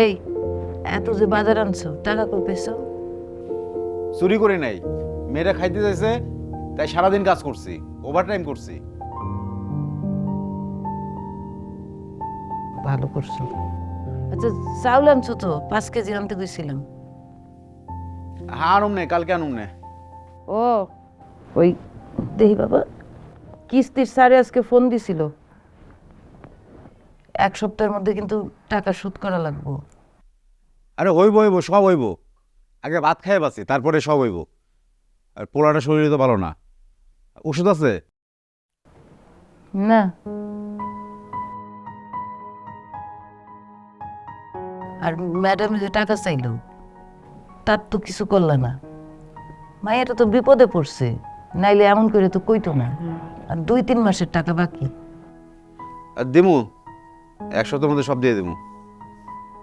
এই এত যে বাজার আনছো টাকা কই পেয়েছো? চুরি করি নাই, মেয়েরা খাইতে যাইছে তাই সারাদিন কাজ করছি, ওভারটাইম করছি। ভালো করছো। আচ্ছা চাউল আনছো তো 5 কেজি আনতে গেছিলাম। হ্যাঁ আনুম নে, কালকে আনুম নে। ও ওই দেহি বাবা কিস্তির স্যারে আজকে ফোন দিছিল, 1 সপ্তাহের মধ্যে কিন্তু টাকা শোধ করা লাগবো। আরে হইব হইব, সব হইব। আগে ভাত খাই বাসি, তারপরে সব হইব। আর পোলাটা শরীরে তো ভালো না। ওষুধ আছে? না আর ম্যাডাম যে টাকা চাইলো তার তো কিছু করলে না। মায়েরা তো বিপদে পড়ছে, নাইলে এমন করে তো কইতো না। আর 2-3 মাসের টাকা বাকি। আর দিমু, 1 সপ্তাহের মধ্যে সব দিয়ে দিমু।